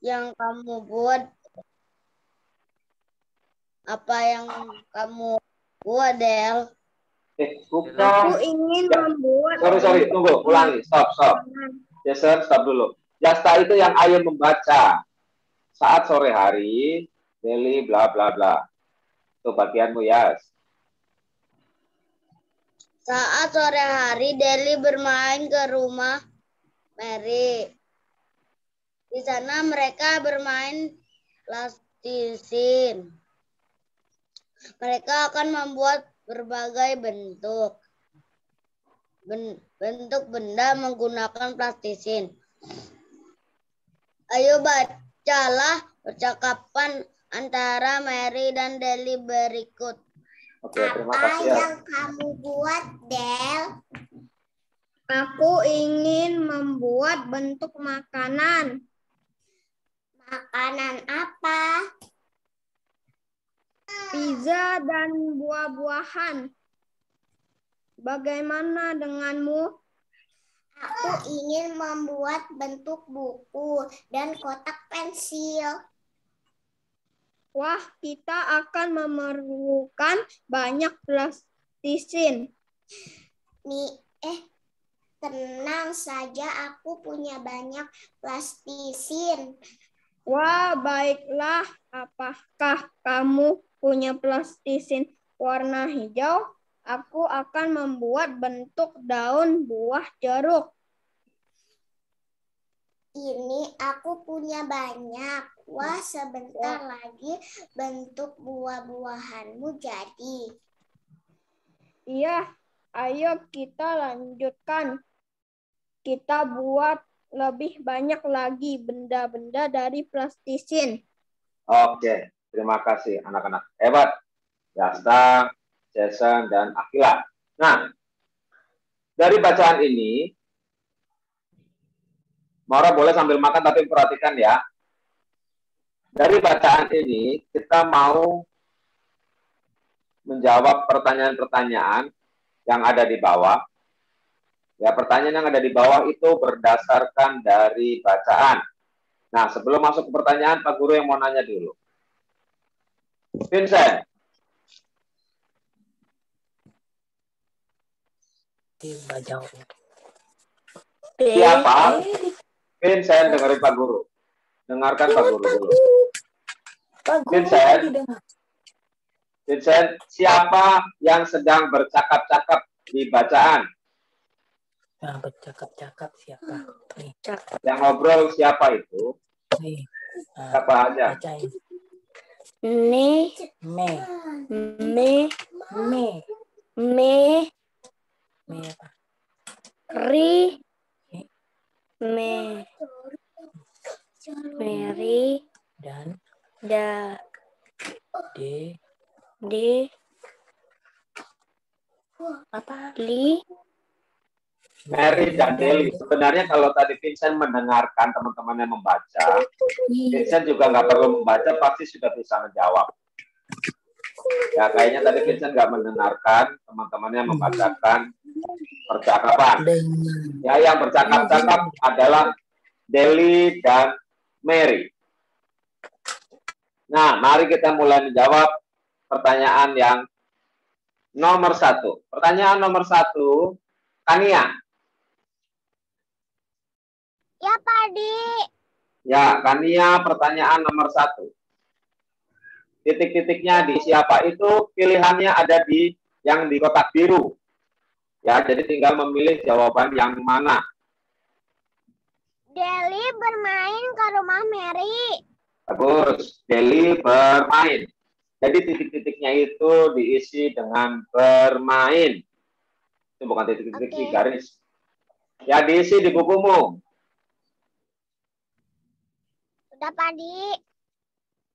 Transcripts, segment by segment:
yang kamu buat? Apa yang kamu buat, Del? Bukan. Aku ingin membuat. Sorry, tunggu, ulangi, stop. Jason, stop dulu. Jasta itu yang Ayo membaca. Saat sore hari, Deli bla bla bla. Itu bagianmu, Yas. Saat sore hari, Deli bermain ke rumah Mary. Di sana mereka bermain plastisin. Mereka akan membuat berbagai bentuk benda menggunakan plastisin. Ayo bacalah percakapan antara Mary dan Deli berikut. Oke, terima kasih ya. Yang kamu buat, Del? Aku ingin membuat bentuk makanan. Makanan apa? Pizza dan buah-buahan. Bagaimana denganmu? Aku ingin membuat bentuk buku dan kotak pensil. Wah, kita akan memerlukan banyak plastisin. Tenang saja, aku punya banyak plastisin. Wah, baiklah. Apakah kamu punya plastisin warna hijau? Aku akan membuat bentuk daun buah jeruk. Ini aku punya banyak. Wah, sebentar lagi bentuk buah-buahanmu jadi. Iya, ayo kita lanjutkan. Kita buat lebih banyak lagi benda-benda dari plastisin. Oke, terima kasih anak-anak. Hebat. Jasta, Jason, dan Akila. Nah, dari bacaan ini, Maura boleh sambil makan tapi perhatikan ya. Dari bacaan ini, kita mau menjawab pertanyaan-pertanyaan yang ada di bawah. Ya, pertanyaan yang ada di bawah itu berdasarkan dari bacaan. Nah, sebelum masuk ke pertanyaan, Pak Guru yang mau nanya dulu. Vincent. Siapa? Vincent, dengerin Pak Guru. Dengarkan Pak Guru dulu. Vincent, siapa yang sedang bercakap-cakap di bacaan? Nah, bercakap-cakap siapa? Yang ngobrol siapa itu? Siapa aja? Bacain. Me apa? Ri Mary Dan di apa? Li Mary dan Deli. Sebenarnya kalau tadi Vincent mendengarkan teman-temannya membaca, Vincent juga nggak perlu membaca, pasti sudah bisa menjawab. Ya, kayaknya tadi Vincent nggak mendengarkan teman-temannya membacakan percakapan. Ya, yang bercakap-cakap adalah Deli dan Mary. Nah, mari kita mulai menjawab pertanyaan yang nomor 1. Pertanyaan nomor 1, Kania. Ya, Pak Di. Ya, Kania, pertanyaan nomor 1. Titik-titiknya di siapa itu pilihannya ada di yang di kotak biru. Ya, jadi tinggal memilih jawaban yang mana. Deli bermain ke rumah Mary. Bagus, Deli bermain. Jadi titik-titiknya itu diisi dengan bermain. Itu bukan titik-titik di garis. Ya, diisi di bukumu. Sudah, Pak Di.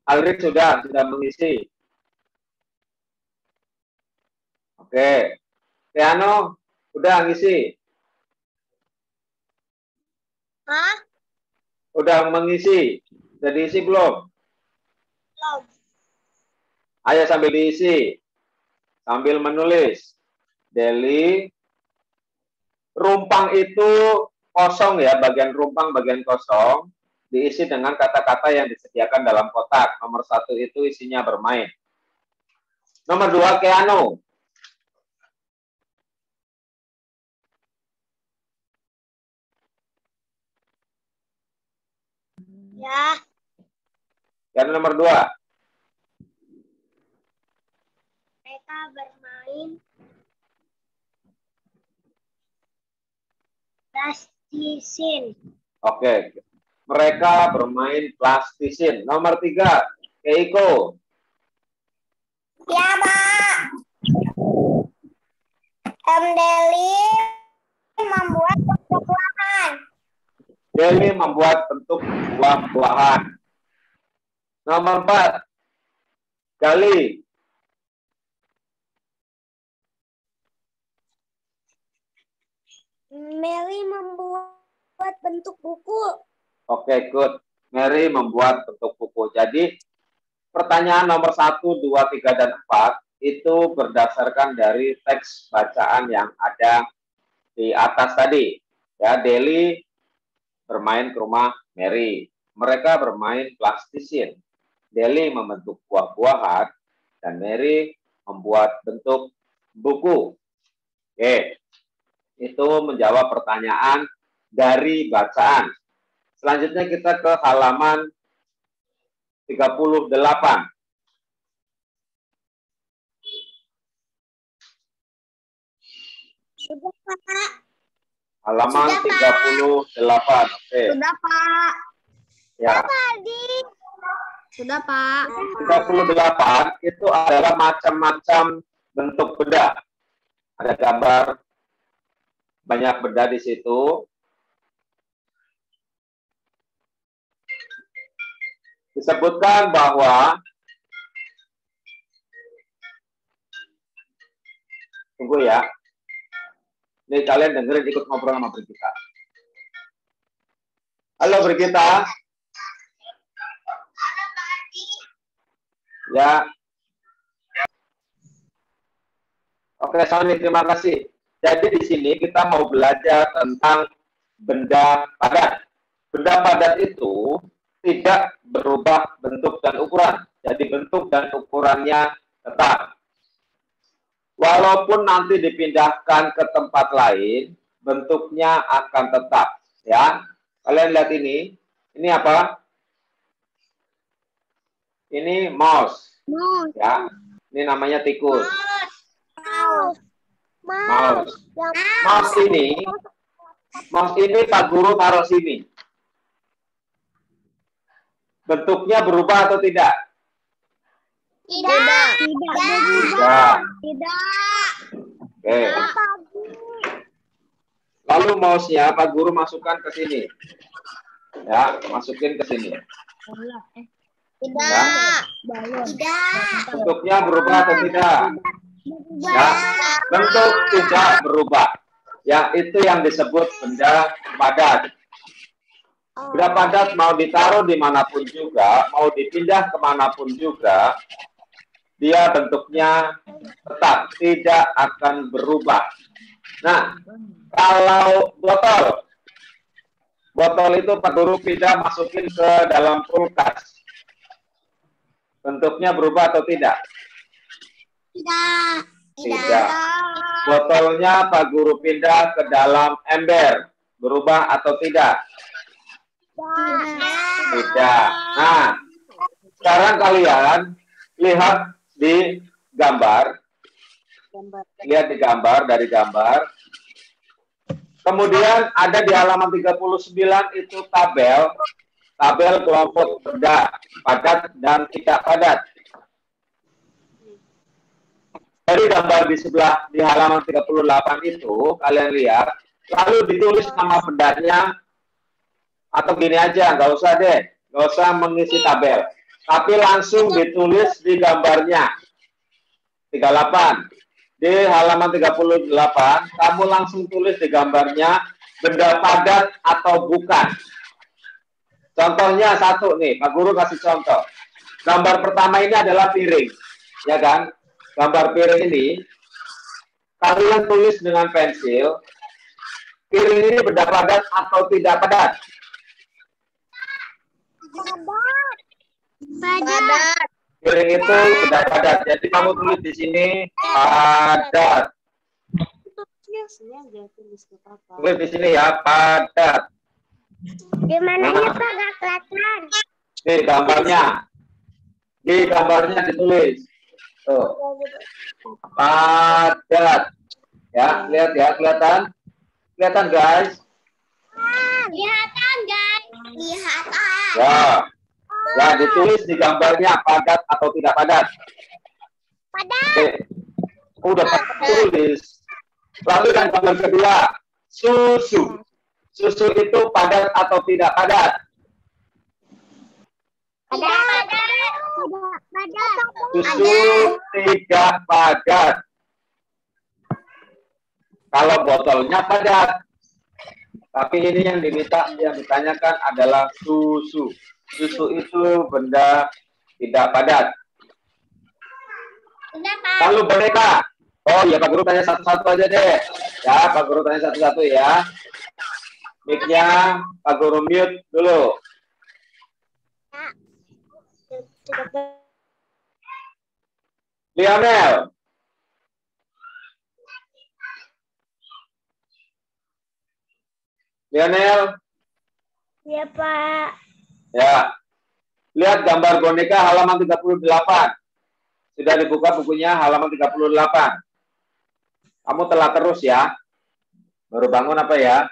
Alrik sudah mengisi. Oke. Piano udah ngisi. Hah? Udah mengisi. Sudah diisi belum? Belum. Ayo sambil diisi. Sambil menulis. Deli. Rumpang itu kosong ya. Bagian rumpang, bagian kosong. diisi dengan kata-kata yang disediakan dalam kotak. Nomor 1 itu isinya bermain. Nomor 2, Keanu. Ya. Keanu nomor 2. Mereka bermain plastisin. Oke. Mereka bermain plastisin. Nomor 3, Keiko. Ya, Pak. Deli membuat buah-buahan. Deli membuat bentuk buah-buahan. Nomor 4, Gali. Mary membuat bentuk buku. Oke, good. Mary membuat bentuk buku. Jadi, pertanyaan nomor 1, 2, 3, dan 4 itu berdasarkan dari teks bacaan yang ada di atas tadi. Ya, Deli bermain ke rumah Mary. Mereka bermain plastisin. Deli membentuk buah-buahan dan Mary membuat bentuk buku. Oke. Itu menjawab pertanyaan dari bacaan. Selanjutnya kita ke halaman 38. Sudah, Pak. Halaman Sudah, 38. Oke. Sudah, Pak. Ya. Sudah, Pak. 38 itu adalah macam-macam bentuk benda. Ada gambar banyak benda di situ. Disebutkan bahwa tunggu ya. Nih kalian dengerin, ikut ngobrol sama Brigita. Halo Brigita. Ya. Oke, Sony, terima kasih. Jadi di sini kita mau belajar tentang benda padat. Benda padat itu tidak berubah bentuk dan ukuran. Jadi bentuk dan ukurannya tetap. Walaupun nanti dipindahkan ke tempat lain, bentuknya akan tetap. Ya, kalian lihat ini. Ini apa? Ini mouse. Ya, ini namanya tikus. Mouse. Mouse ini Pak Guru taruh sini. Bentuknya berubah atau tidak? Tidak. Oke. Lalu mouse-nya Pak Guru masukkan ke sini. Ya, masukin ke sini. Tidak. Bentuknya berubah atau tidak? Ya, bentuk tidak berubah. Ya, itu yang disebut benda padat. Benda padat mau ditaruh dimanapun juga, mau dipindah kemanapun juga, dia bentuknya tetap, tidak akan berubah. Nah, kalau botol itu Pak Guru pindah masukin ke dalam kulkas. Bentuknya berubah atau tidak? Tidak. Botolnya Pak Guru pindah ke dalam ember. Berubah atau tidak? Tidak. Nah, sekarang kalian lihat di gambar. Lihat di gambar, dari gambar. Kemudian ada di halaman 39 itu tabel kelompok benda padat dan tidak padat. Dari gambar di sebelah di halaman 38 itu kalian lihat, lalu ditulis nama bendanya, atau gini aja, nggak usah deh, nggak usah mengisi tabel, tapi langsung ditulis di gambarnya. 38 di halaman 38 kamu langsung tulis di gambarnya benda padat atau bukan. Contohnya satu nih, Pak Guru kasih contoh. Gambar pertama ini adalah piring, ya kan? Gambar piring ini, kalian tulis dengan pensil, piring ini benda padat atau tidak padat? Padat. Piring itu benda padat. Jadi kamu tulis di sini padat. Tulis di sini ya, padat. Gimana ini Pak? Gak kelihatan. Nih gambarnya. Di gambarnya ditulis. Tuh. Padat. Ya, lihat ya, kelihatan? Kelihatan, guys? Kelihatan, guys. Kelihatan. Ya. Ya, ditulis di gambarnya padat atau tidak padat. Padat. Oke. Udah tulis. Lalu yang gambar kedua, susu. Susu itu padat atau tidak padat? Padat. Padat. Susu tidak padat. Kalau botolnya padat. Tapi ini yang ditanyakan adalah susu. Susu itu benda tidak padat. Lalu boneka. Oh ya, Pak Guru tanya satu-satu aja deh. Ya, Pak Guru tanya satu-satu ya. Mic-nya Pak Guru mute dulu. Lionel. Lionel. Ya, Pak. Ya. Lihat gambar boneka halaman 38. Sudah dibuka bukunya halaman 38. Kamu telat terus ya. Baru bangun apa ya?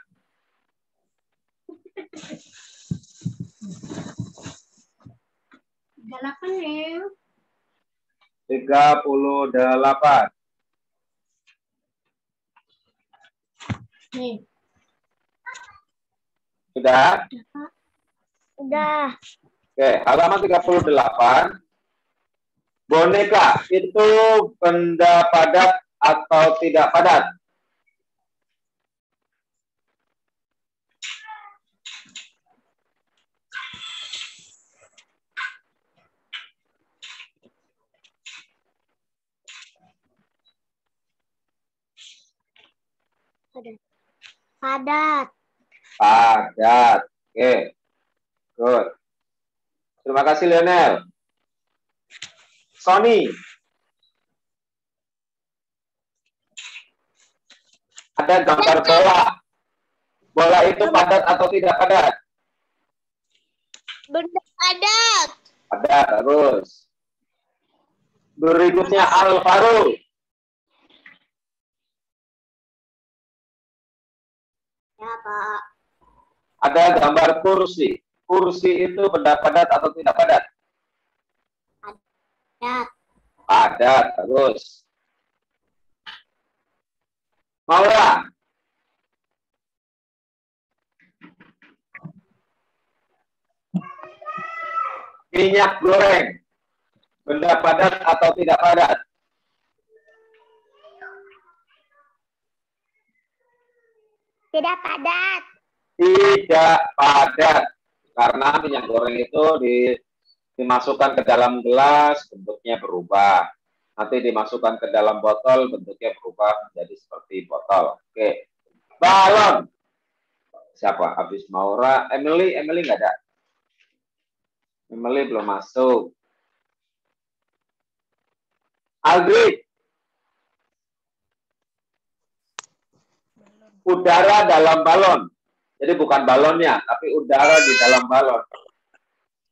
Delapan ya. 38. Nih. Sudah? Udah. Oke, halaman 38. Boneka itu benda padat atau tidak padat? Padat. Padat. Oke. Good. Terima kasih Lionel. Sony. Ada gambar bola. Bola itu padat atau tidak padat? Benda padat. Padat, terus. Berikutnya Alvaro. Ya, Pak. Ada gambar kursi. Kursi itu benda padat atau tidak padat? Padat. Padat, terus. Maura. Minyak goreng. Benda padat atau tidak padat? Tidak padat. Tidak padat. Karena minyak goreng itu dimasukkan ke dalam gelas, bentuknya berubah. Nanti dimasukkan ke dalam botol, bentuknya berubah menjadi seperti botol. Oke. Balon. Siapa? Habis Maura. Emily nggak ada. Emily belum masuk. Aldrich. Udara dalam balon. Jadi bukan balonnya, tapi udara di dalam balon.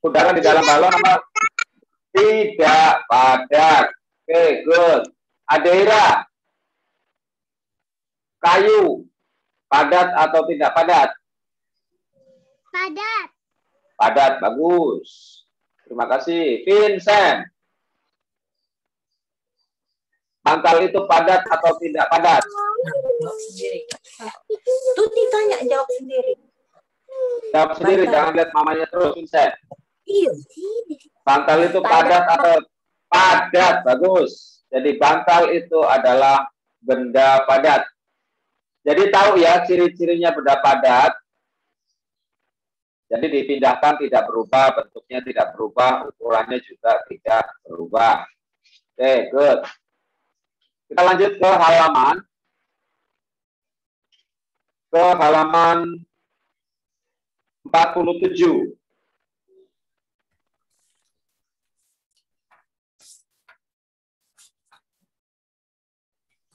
Udara di dalam balon apa? Tidak padat. Oke, good. Adeira. Kayu. Padat atau tidak padat? Padat. Padat, bagus. Terima kasih. Vincent. Bantal itu padat atau tidak padat? Jawab sendiri. Tuti tanya, jawab sendiri. Jawab sendiri, jangan lihat mamanya terus, Vincent. Iya. Bantal itu padat atau padat? Bagus. Jadi bantal itu adalah benda padat. Jadi tahu ya ciri-cirinya benda padat. Jadi dipindahkan tidak berubah, bentuknya tidak berubah, ukurannya juga tidak berubah. Oke, good. Kita lanjut ke halaman 47.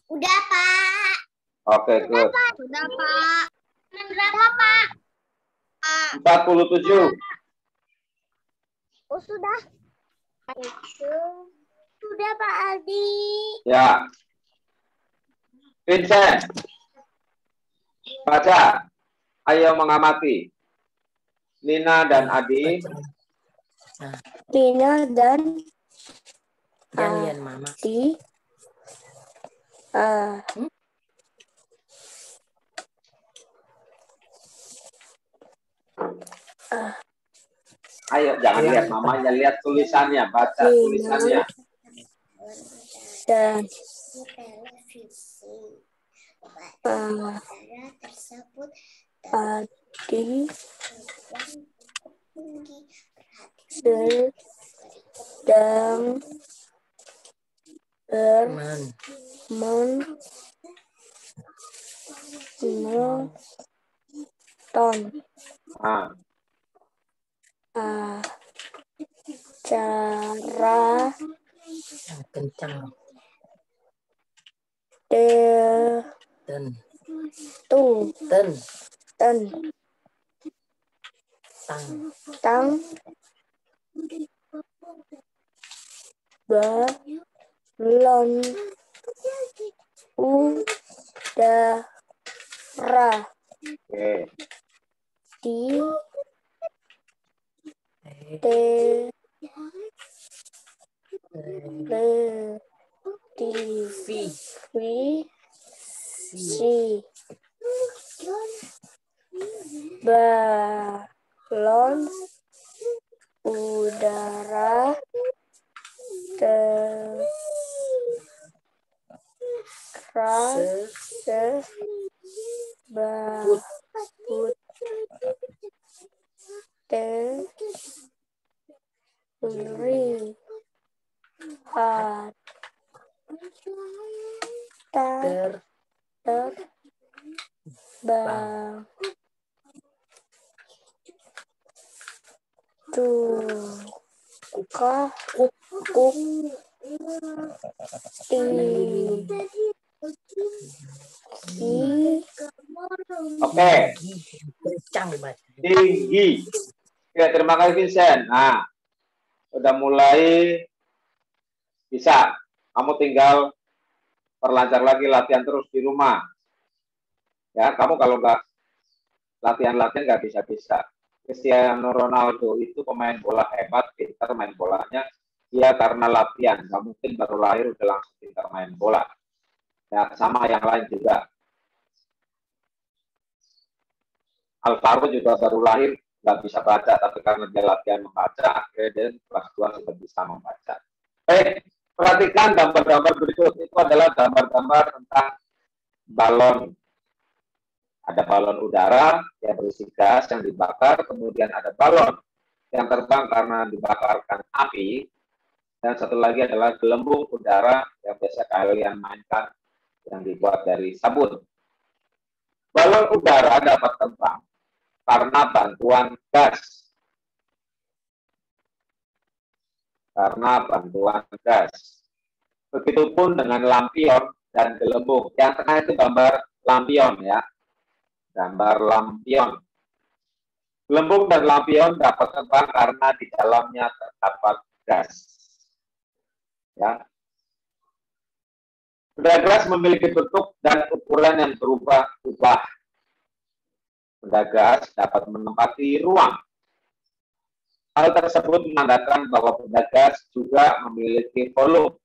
Udah, Pak. Oke, good. Udah, Pak. Berapa, Pak? 47. Oh, sudah. Sudah, Pak Aldi. Ya. Vincent. Baca. Ayo mengamati. Nina dan Adi. Lina dan Yan mama. Adi. Ayo, jangan lihat mamanya, lihat tulisannya, baca tulisannya. Dan tersebut Adi sedang menonton acara Kencang. tentang balon udara di televisi. Balon udara tersebut terlihat terbang. Oke. Tinggi. Oke, terima kasih Vincent. Nah, udah mulai bisa. Kamu tinggal perlancar lagi, latihan terus di rumah. Ya, kamu kalau nggak latihan-latihan nggak bisa-bisa. Cristiano Ronaldo itu pemain bola hebat, pintar main bolanya. Dia karena latihan, nggak mungkin baru lahir udah langsung pintar main bola. Ya, sama yang lain juga. Alvaro juga baru lahir nggak bisa baca, tapi karena dia latihan membaca, akhirnya dia kelas 2 sudah bisa membaca. Perhatikan gambar-gambar berikut. Itu adalah gambar-gambar tentang balon. Ada balon udara yang berisi gas yang dibakar, kemudian ada balon yang terbang karena dibakarkan api, dan satu lagi adalah gelembung udara yang biasa kalian mainkan yang dibuat dari sabun. Balon udara dapat terbang karena bantuan gas. Begitupun dengan lampion dan gelembung. Yang tengah itu gambar lampion ya. Gambar lampion. Gelembung dan lampion dapat terbang karena di dalamnya terdapat gas. Ya. Benda gas memiliki bentuk dan ukuran yang berubah-ubah. Benda gas dapat menempati ruang. Hal tersebut menandakan bahwa benda gas juga memiliki volume.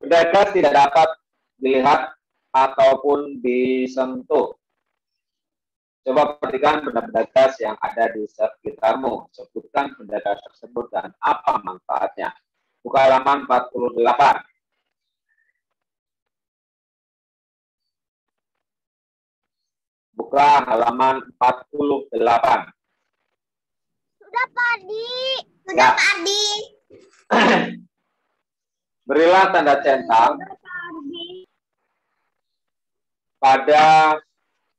Benda gas tidak dapat dilihat ataupun disentuh. Coba perhatikan benda-benda gas yang ada di sekitarmu. Sebutkan benda gas tersebut dan apa manfaatnya. Buka halaman 48. Buka halaman 48. Sudah, Pak Adi. Ya. Pak Adi. Berilah tanda centang pada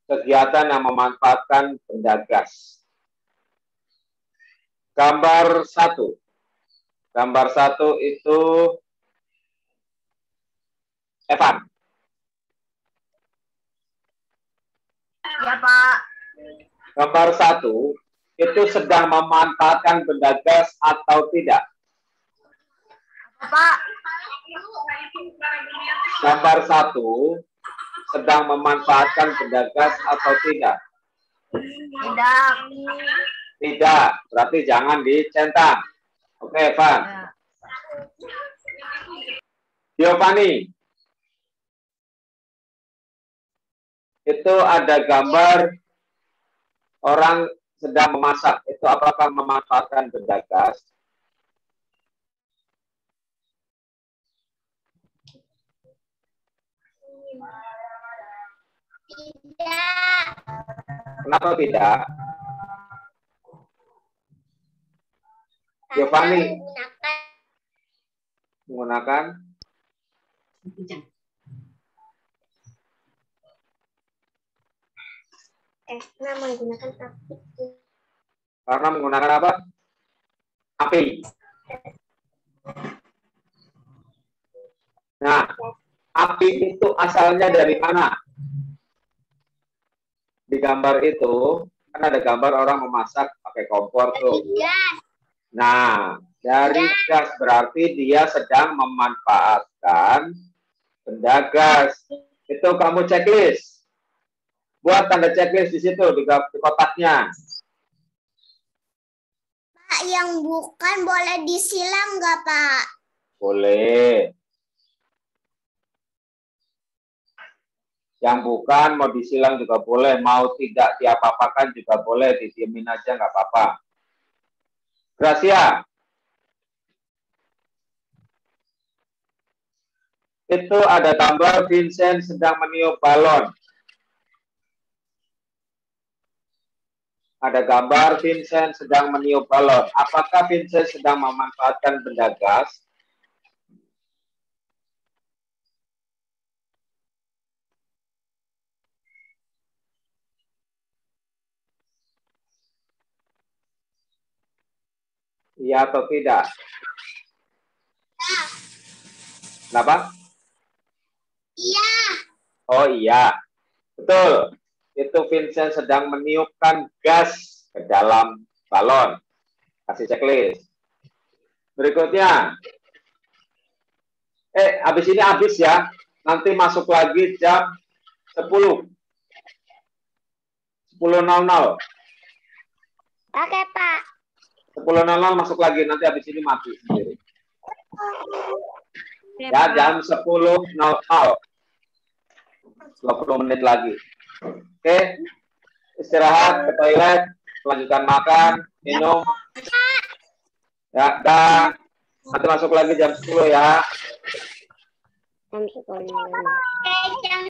kegiatan yang memanfaatkan benda gas. Gambar 1. Gambar 1 itu Evan. Ya, Pak. Gambar 1 itu sedang memanfaatkan benda gas atau tidak? Pak. Gambar 1 sedang memanfaatkan benda gas atau tidak? Tidak. Tidak, berarti jangan dicentang. Oke, Evan. Giovanni. Itu ada gambar orang sedang memasak. Itu apakah memanfaatkan benda gas? Tidak. Kenapa tidak? Giovanni menggunakan menggunakan api. karena menggunakan apa? Api. Nah, api itu asalnya dari mana? Di gambar itu kan ada gambar orang memasak pakai kompor tuh. Nah, dari gas berarti dia sedang memanfaatkan benda gas. Itu kamu checklist. Buat tanda checklist di situ di kotaknya. Pak, yang bukan boleh disilam nggak, Pak? Boleh. Yang bukan mau disilang juga boleh, mau tidak diapa-apakan juga boleh, didiemin aja nggak apa-apa. Gracia. Itu ada gambar Vincent sedang meniup balon. Ada gambar Vincent sedang meniup balon. Apakah Vincent sedang memanfaatkan benda gas? Iya atau tidak? Kenapa? Iya. Oh iya, betul. Itu Vincent sedang meniupkan gas ke dalam balon. Kasih checklist. Berikutnya. Habis ini habis ya. Nanti masuk lagi jam 10. 10.00. Oke, Pak. 10.00 masuk lagi. Nanti habis ini mati sendiri. Ya, jam 10.00. 20 menit lagi. Oke. Istirahat, ke toilet, lanjutkan makan, minum. Ya, dah. Nanti masuk lagi jam 10 ya. Oke, jam